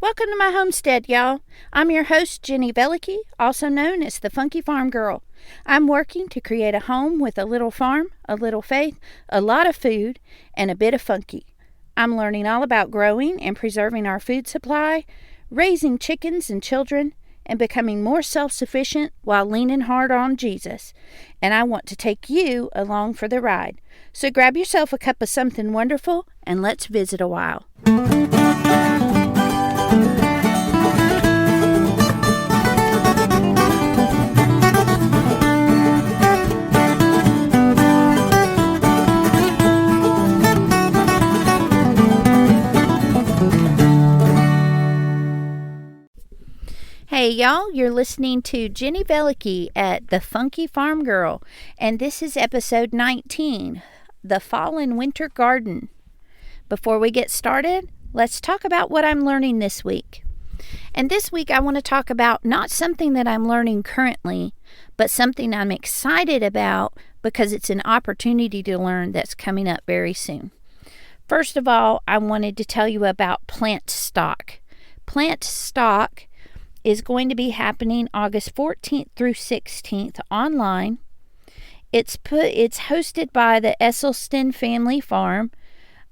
Welcome to my homestead, y'all. I'm your host, Jenny Velicky, also known as the Funky Farm Girl. I'm working to create a home with a little farm, a little faith, a lot of food, and a bit of funky. I'm learning all about growing and preserving our food supply, raising chickens and children, and becoming more self-sufficient while leaning hard on Jesus. And I want to take you along for the ride. So grab yourself a cup of something wonderful and let's visit a while. Hey y'all, you're listening to Jenny Velicky at the Funky Farm Girl, and this is episode 19, The Fall and Winter Garden. Before we get started, let's talk about what I'm learning this week. And this week I want to talk about not something that I'm learning currently, but something I'm excited about because it's an opportunity to learn that's coming up very soon. First of all, I wanted to tell you about plant stock. Plant stock is going to be happening August 14th through 16th online. It's hosted by the Esselstyn Family Farm,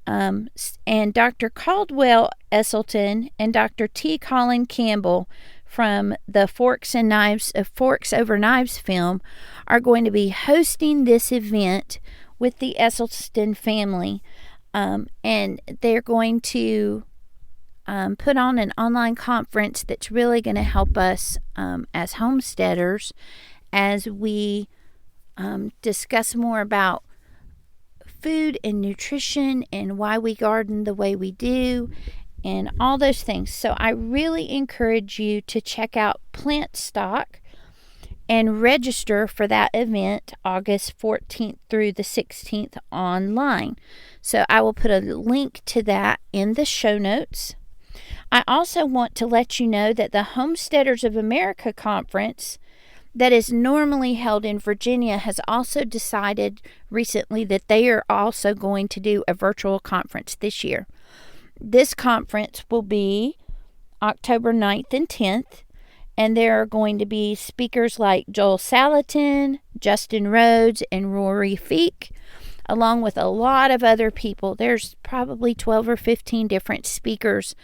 and Dr. Caldwell Esselstyn and Dr. T. Colin Campbell from the Forks Over Knives film are going to be hosting this event with the Esselstyn family, and they're going to put on an online conference that's really going to help us as homesteaders as we discuss more about food and nutrition and why we garden the way we do and all those things. So I really encourage you to check out Plant Stock and register for that event August 14th through the 16th online. So I will put a link to that in the show notes. I also want to let you know that the Homesteaders of America conference that is normally held in Virginia has also decided recently that they are also going to do a virtual conference this year. This conference will be October 9th and 10th, and there are going to be speakers like Joel Salatin, Justin Rhodes, and Rory Feek, along with a lot of other people. There's probably 12 or 15 different speakers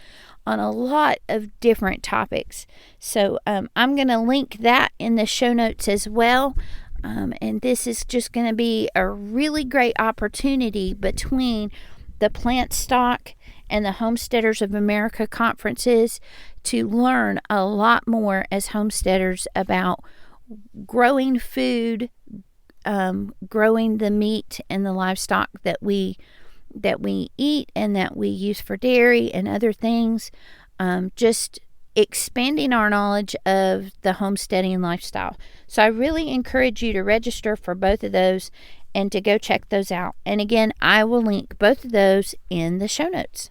on a lot of different topics. So I'm going to link that in the show notes as well. And this is just going to be a really great opportunity between the Plant Stock and the Homesteaders of America conferences to learn a lot more as homesteaders about growing food, growing the meat and the livestock that we eat and that we use for dairy and other things, just expanding our knowledge of the homesteading lifestyle. So I really encourage you to register for both of those and to go check those out. And again, I will link both of those in the show notes.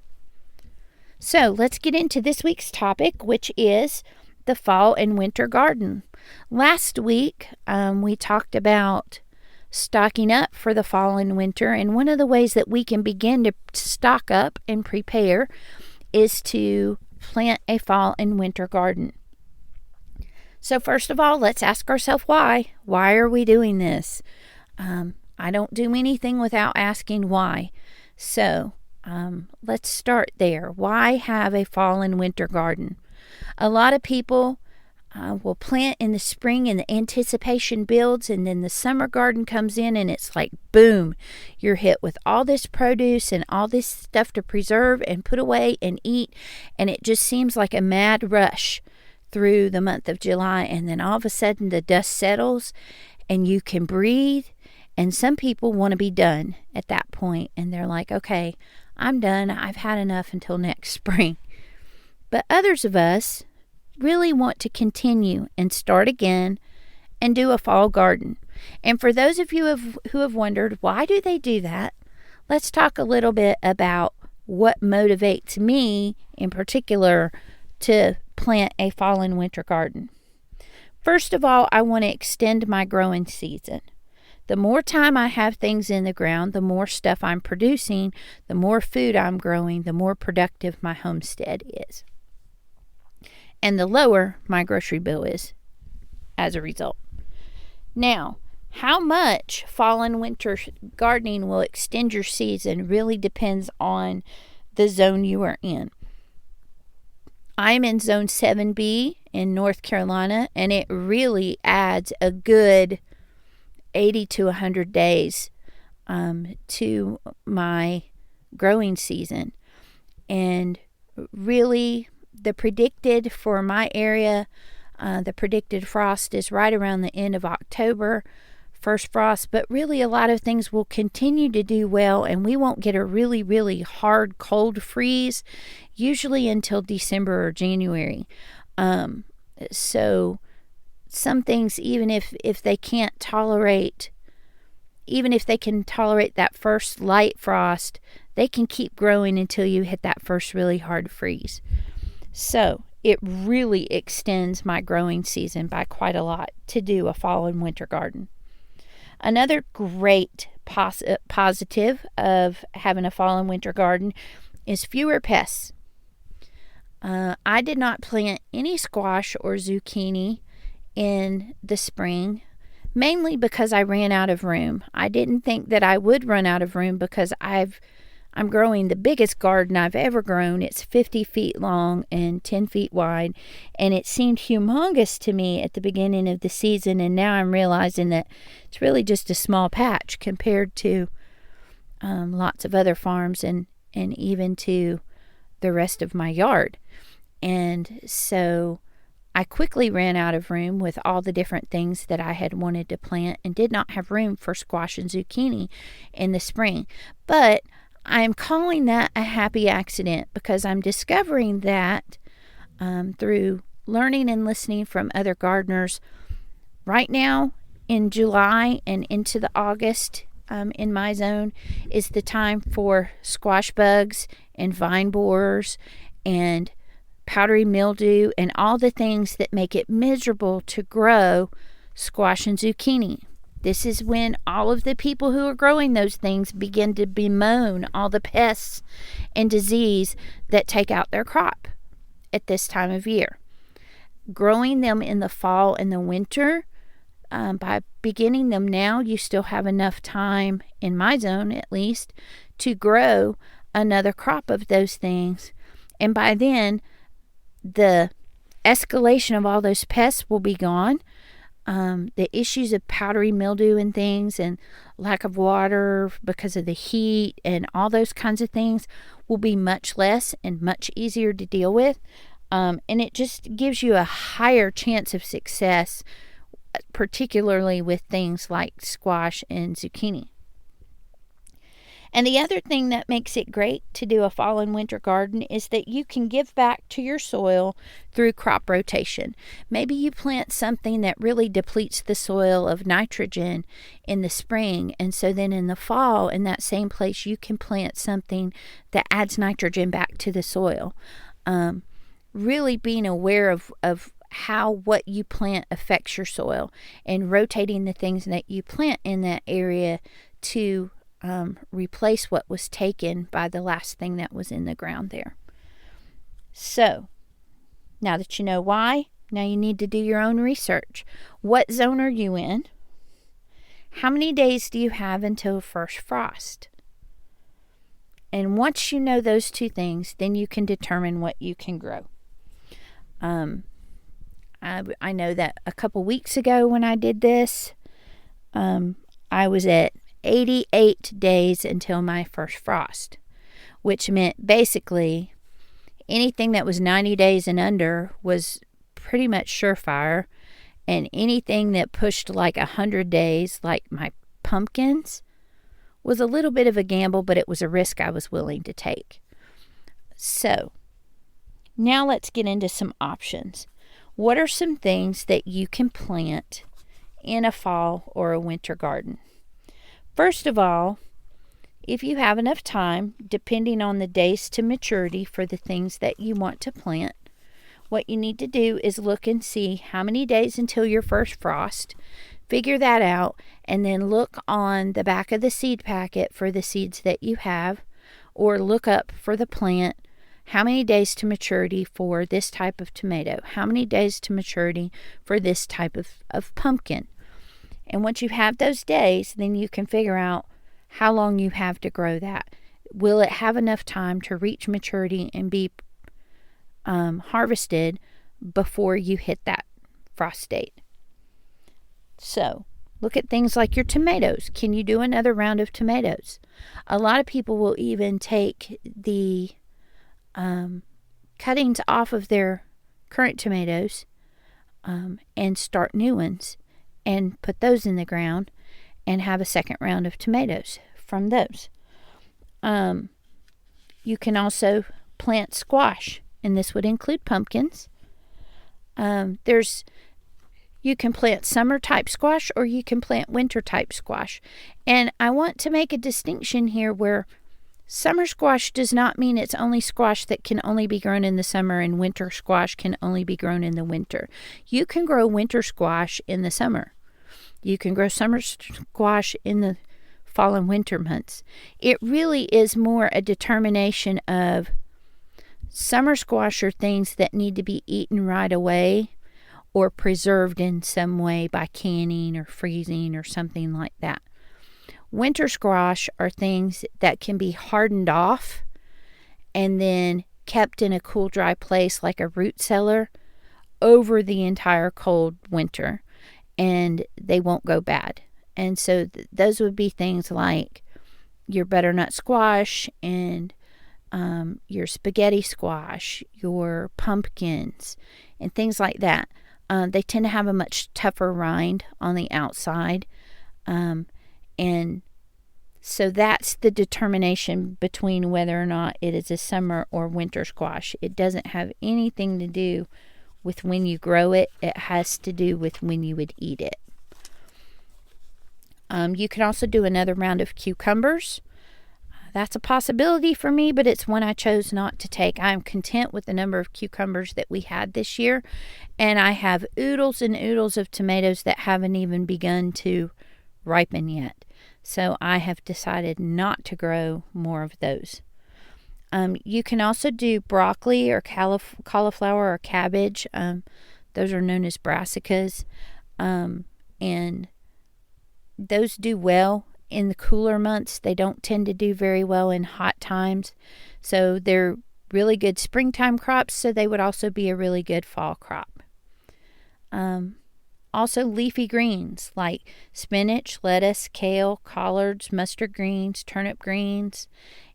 So let's get into this week's topic, which is the fall and winter garden. Last week, we talked about stocking up for the fall and winter, and one of the ways that we can begin to stock up and prepare is to plant a fall and winter garden. So first of all, let's ask ourselves why. Why are we doing this? I don't do anything without asking why. So let's start there. Why have a fall and winter garden? A lot of people will plant in the spring and the anticipation builds, and then the summer garden comes in and it's like boom, you're hit with all this produce and all this stuff to preserve and put away and eat, and it just seems like a mad rush through the month of July, and then all of a sudden the dust settles and you can breathe. And some people want to be done at that point, and they're like, okay, I'm done, I've had enough until next spring. But others of us really want to continue and start again and do a fall garden. And for those of you who have wondered, why do they do that? Let's talk a little bit about what motivates me in particular to plant a fall and winter garden. First of all, I want to extend my growing season. The more time I have things in the ground, the more stuff I'm producing, the more food I'm growing, the more productive my homestead is. and the lower my grocery bill is as a result. Now, how much fall and winter gardening will extend your season really depends on the zone you are in. I'm in zone 7B in North Carolina, and it really adds a good 80 to 100 days to my growing season. And really, the predicted for my area, the predicted frost is right around the end of October, first frost, but really a lot of things will continue to do well, and we won't get a really, really hard cold freeze usually until December or January. So some things, even if they can tolerate that first light frost, they can keep growing until you hit that first really hard freeze. So it really extends my growing season by quite a lot to do a fall and winter garden. Another great positive of having a fall and winter garden is fewer pests. I did not plant any squash or zucchini in the spring, mainly because I ran out of room. I didn't think that I would run out of room because I'm growing the biggest garden I've ever grown. It's 50 feet long and 10 feet wide, and it seemed humongous to me at the beginning of the season, and now I'm realizing that it's really just a small patch compared to lots of other farms and even to the rest of my yard. And so I quickly ran out of room with all the different things that I had wanted to plant and did not have room for squash and zucchini in the spring. But I'm calling that a happy accident because I'm discovering that through learning and listening from other gardeners. Right now in July and into the August in my zone is the time for squash bugs and vine borers and powdery mildew and all the things that make it miserable to grow squash and zucchini. This is when all of the people who are growing those things begin to bemoan all the pests and disease that take out their crop at this time of year. Growing them in the fall and the winter, by beginning them now, you still have enough time, in my zone at least, to grow another crop of those things. And by then, the escalation of all those pests will be gone. The issues of powdery mildew and things and lack of water because of the heat and all those kinds of things will be much less and much easier to deal with. And it just gives you a higher chance of success, particularly with things like squash and zucchini. And the other thing that makes it great to do a fall and winter garden is that you can give back to your soil through crop rotation. Maybe you plant something that really depletes the soil of nitrogen in the spring, and so then in the fall, in that same place, you can plant something that adds nitrogen back to the soil. Really being aware of how what you plant affects your soil and rotating the things that you plant in that area to replace what was taken by the last thing that was in the ground there. So, now that you know why, now you need to do your own research. What zone are you in? How many days do you have until first frost? And once you know those two things, then you can determine what you can grow. I know that a couple weeks ago when I did this, I was at 88 days until my first frost, which meant basically anything that was 90 days and under was pretty much surefire, and anything that pushed like 100 days, like my pumpkins, was a little bit of a gamble, but it was a risk I was willing to take. So, now let's get into some options. What are some things that you can plant in a fall or a winter garden? First of all, if you have enough time, depending on the days to maturity for the things that you want to plant, what you need to do is look and see how many days until your first frost, figure that out, and then look on the back of the seed packet for the seeds that you have, or look up for the plant how many days to maturity for this type of tomato, how many days to maturity for this type of pumpkin. And once you have those days, then you can figure out how long you have to grow that. Will it have enough time to reach maturity and be harvested before you hit that frost date? So look at things like your tomatoes. Can you do another round of tomatoes? A lot of people will even take the cuttings off of their current tomatoes and start new ones and put those in the ground and have a second round of tomatoes from those. You can also plant squash, and this would include pumpkins. You can plant summer type squash or you can plant winter type squash. And I want to make a distinction here where summer squash does not mean it's only squash that can only be grown in the summer and winter squash can only be grown in the winter. You can grow winter squash in the summer. You can grow summer squash in the fall and winter months. It really is more a determination of summer squash are things that need to be eaten right away or preserved in some way by canning or freezing or something like that. Winter squash are things that can be hardened off and then kept in a cool, dry place like a root cellar over the entire cold winter, and they won't go bad. And so those would be things like your butternut squash and your spaghetti squash, your pumpkins, and things like that. They tend to have a much tougher rind on the outside. And so that's the determination between whether or not it is a summer or winter squash. It doesn't have anything to do with when you grow it. It has to do with when you would eat it. You can also do another round of cucumbers. That's a possibility for me, but it's one I chose not to take. I'm content with the number of cucumbers that we had this year, and I have oodles and oodles of tomatoes that haven't even begun to ripen yet. So I have decided not to grow more of those. You can also do broccoli or cauliflower or cabbage. Those are known as brassicas, and those do well in the cooler months. They don't tend to do very well in hot times. So they're really good springtime crops, so they would also be a really good fall crop. Also leafy greens like spinach, lettuce, kale, collards, mustard greens, turnip greens.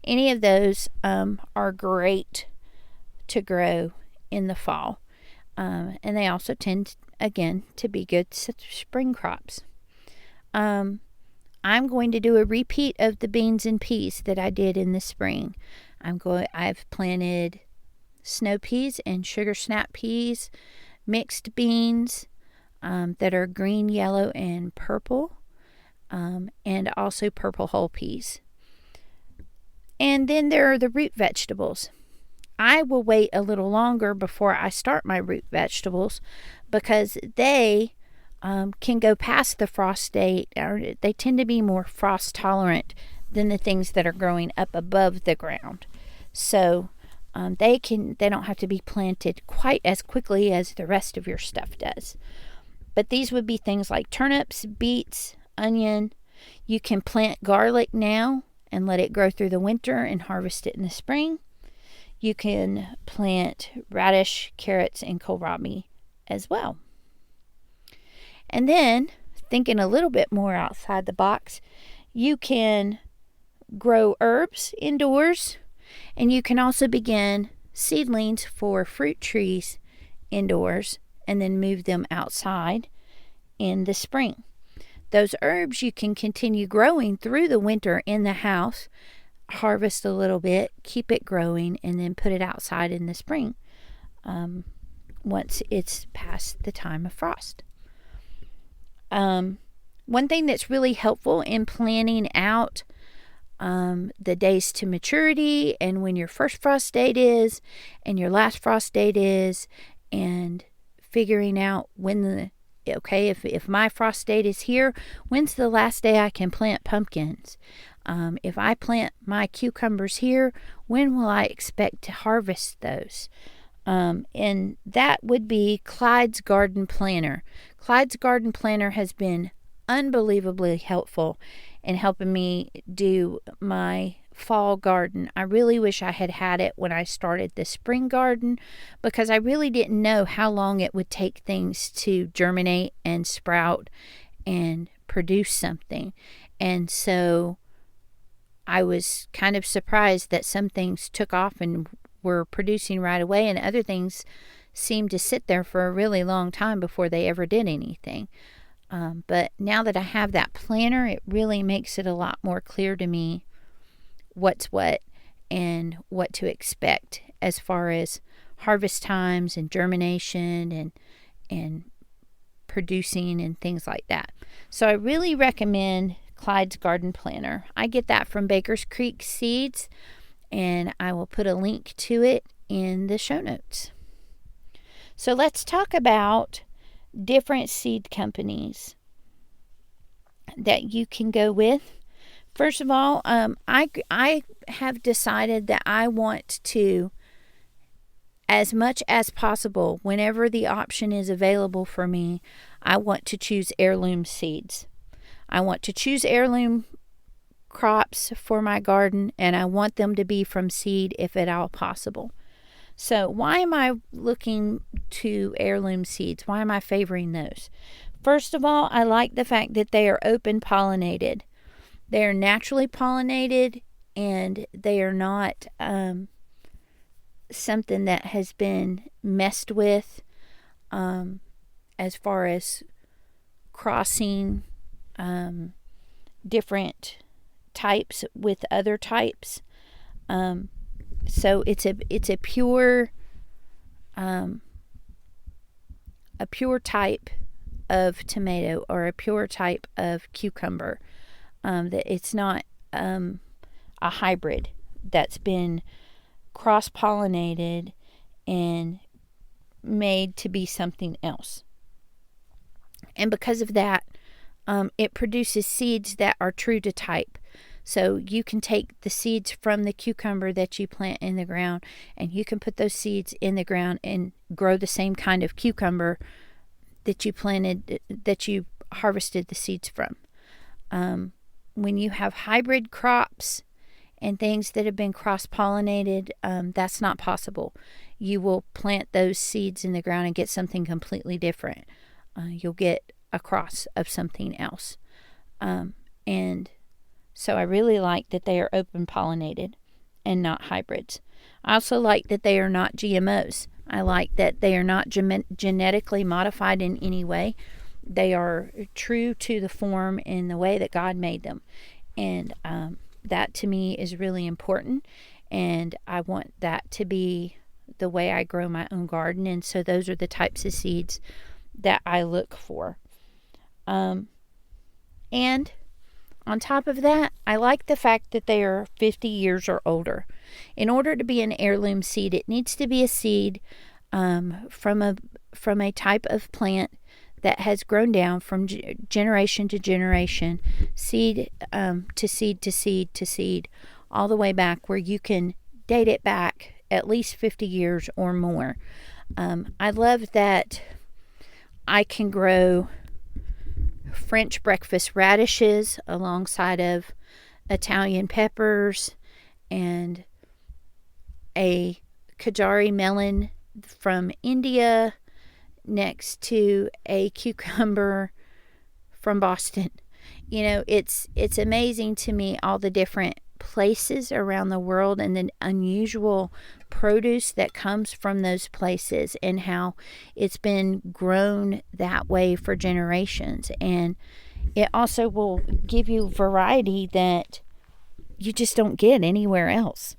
Any of those are great to grow in the fall. And they also tend, again, to be good spring crops. I'm going to do a repeat of the beans and peas that I did in the spring. I've planted snow peas and sugar snap peas, mixed beans that are green, yellow, and purple, and also purple whole peas. And then there are the root vegetables. I will wait a little longer before I start my root vegetables because they can go past the frost date, or they tend to be more frost tolerant than the things that are growing up above the ground. So they don't have to be planted quite as quickly as the rest of your stuff does. But these would be things like turnips, beets, onion. You can plant garlic now and let it grow through the winter and harvest it in the spring. You can plant radish, carrots, and kohlrabi as well. And then, thinking a little bit more outside the box, you can grow herbs indoors, and you can also begin seedlings for fruit trees indoors and then move them outside in the spring. Those herbs you can continue growing through the winter in the house, harvest a little bit, keep it growing, and then put it outside in the spring once it's past the time of frost. One thing that's really helpful in planning out the days to maturity and when your first frost date is and your last frost date is, and figuring out when if my frost date is here, when's the last day I can plant pumpkins? If I plant my cucumbers here, when will I expect to harvest those? And that would be Clyde's Garden Planner. Clyde's Garden Planner has been unbelievably helpful in helping me do my fall garden. I really wish I had had it when I started the spring garden, because I really didn't know how long it would take things to germinate and sprout and produce something. And so I was kind of surprised that some things took off and were producing right away, and other things seemed to sit there for a really long time before they ever did anything. But now that I have that planner, it really makes it a lot more clear to me what's what and what to expect as far as harvest times and germination and producing and things like that. So I really recommend Clyde's Garden Planner. I get that from Baker's Creek Seeds, and I will put a link to it in the show notes. So let's talk about different seed companies that you can go with. First of all, I have decided that I want to, as much as possible, whenever the option is available for me, I want to choose heirloom seeds. I want to choose heirloom crops for my garden, and I want them to be from seed if at all possible. So why am I looking to heirloom seeds? Why am I favoring those? First of all, I like the fact that they are open pollinated. They are naturally pollinated, and they are not something that has been messed with as far as crossing different types with other types. So it's a pure type of tomato or a pure type of cucumber. That it's not a hybrid that's been cross-pollinated and made to be something else. And because of that, it produces seeds that are true to type. So you can take the seeds from the cucumber that you plant in the ground, and you can put those seeds in the ground and grow the same kind of cucumber that you planted, that you harvested the seeds from. When you have hybrid crops and things that have been cross-pollinated, that's not possible. You will plant those seeds in the ground and get something completely different. You'll get a cross of something else. And so I really like that they are open pollinated and not hybrids. I also like that they are not GMOs. I like that they are not genetically modified in any way. They are true to the form and the way that God made them. And that to me is really important. And I want that to be the way I grow my own garden. And so those are the types of seeds that I look for. And on top of that, I like the fact that they are 50 years or older. In order to be an heirloom seed, it needs to be a seed from a type of plant that has grown down from generation to generation, seed to seed to seed to seed, all the way back, where you can date it back at least 50 years or more. I love that I can grow French breakfast radishes alongside of Italian peppers and a Kajari melon from India next to a cucumber from Boston. You know, it's amazing to me all the different places around the world and the unusual produce that comes from those places and how it's been grown that way for generations. And it also will give you variety that you just don't get anywhere else.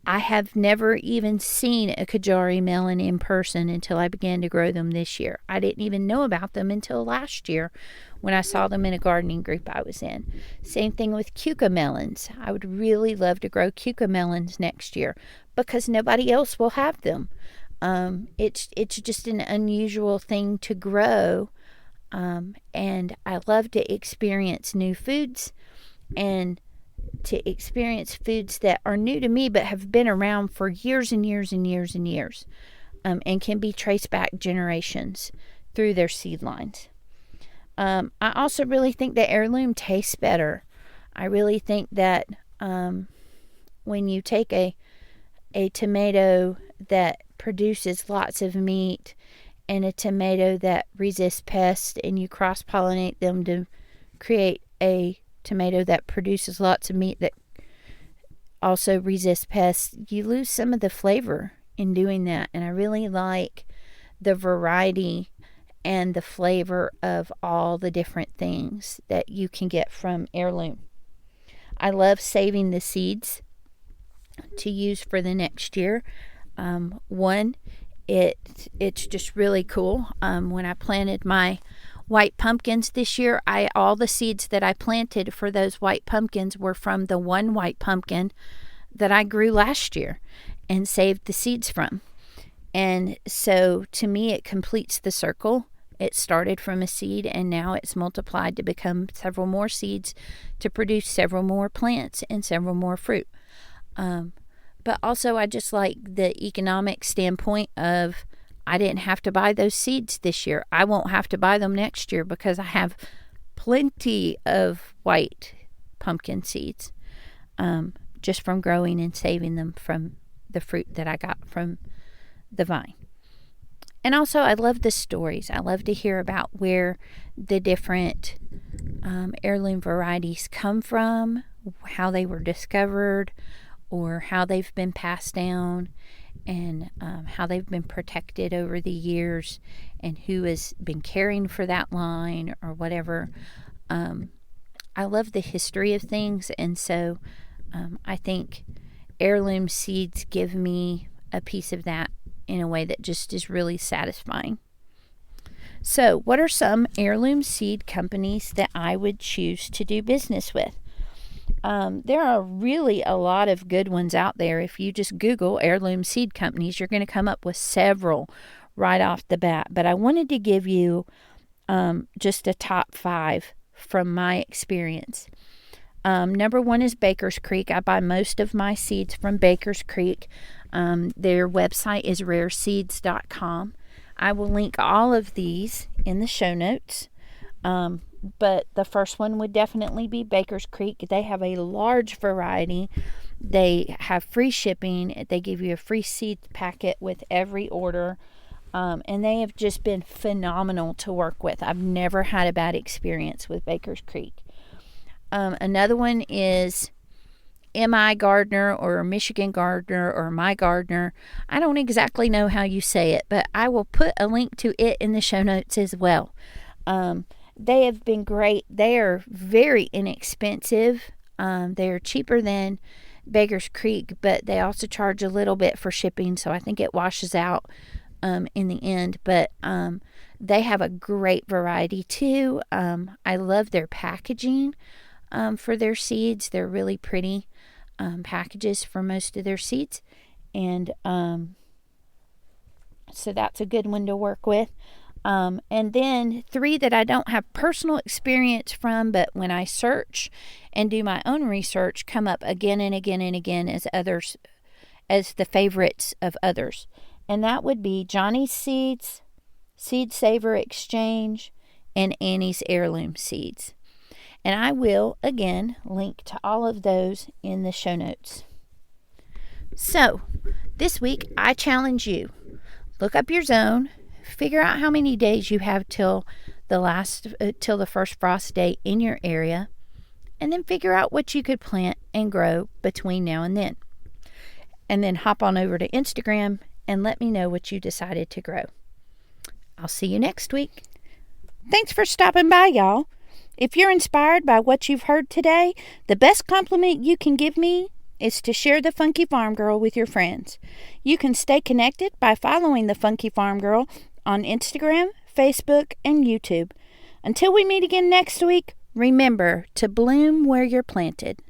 I have never even seen a Kajari melon in person until I began to grow them this year. I didn't even know about them until last year when I saw them in a gardening group I was in. Same thing with cucamelons. I would really love to grow cucamelons next year because nobody else will have them. It's just an unusual thing to grow And I love to experience new foods and to experience foods that are new to me but have been around for years and years and years and years, and can be traced back generations through their seed lines. I also really think that heirloom tastes better. I really think that when you take a tomato that produces lots of meat and a tomato that resists pests, and you cross-pollinate them to create a tomato that produces lots of meat that also resists pests, you lose some of the flavor in doing that. And I really like the variety and the flavor of all the different things that you can get from heirloom. I love saving the seeds to use for the next year. It's just really cool. When I planted my white pumpkins this year, all the seeds that I planted for those white pumpkins were from the one white pumpkin that I grew last year and saved the seeds from. And so to me, it completes the circle. It started from a seed, and now it's multiplied to become several more seeds to produce several more plants and several more fruit. But also, I just like the economic standpoint of I didn't have to buy those seeds this year. I won't have to buy them next year because I have plenty of white pumpkin seeds, just from growing and saving them from the fruit that I got from the vine. And also, I love the stories. I love to hear about where the different heirloom varieties come from, how they were discovered, or how they've been passed down, and how they've been protected over the years, and who has been caring for that line or whatever. I love the history of things, and so I think heirloom seeds give me a piece of that in a way that just is really satisfying. So, what are some heirloom seed companies that I would choose to do business with? There are really a lot of good ones out there. If you just Google heirloom seed companies, you're going to come up with several right off the bat. But I wanted to give you just a top 5 from my experience. Number 1 is Baker's Creek. I buy most of my seeds from Baker's Creek. Their website is rareseeds.com. I will link all of these in the show notes. But the first one would definitely be Baker's Creek. They have a large variety. They have free shipping. They give you a free seed packet with every order. And they have just been phenomenal to work with. I've never had a bad experience with Baker's Creek. Another one is MIGardener or Michigan Gardener or MIGardener. I don't exactly know how you say it, but I will put a link to it in the show notes as well. They have been great. They are very inexpensive. They are cheaper than Baker's Creek, but they also charge a little bit for shipping, so I think it washes out in the end. But they have a great variety too. I love their packaging for their seeds. They're really pretty packages for most of their seeds, and so that's a good one to work with. And then 3 that I don't have personal experience from, but when I search and do my own research, come up again and again and again as the favorites of others. And that would be Johnny's Seeds, Seed Saver Exchange, and Annie's Heirloom Seeds. And I will, again, link to all of those in the show notes. So, this week, I challenge you. Look up your zone. Figure out how many days you have till the first frost day in your area, and then figure out what you could plant and grow between now and then. And then hop on over to Instagram and let me know what you decided to grow. I'll see you next week. Thanks for stopping by, y'all. If you're inspired by what you've heard today, the best compliment you can give me is to share the Funky Farm Girl with your friends. You can stay connected by following the Funky Farm Girl on Instagram, Facebook, and YouTube. Until we meet again next week, remember to bloom where you're planted.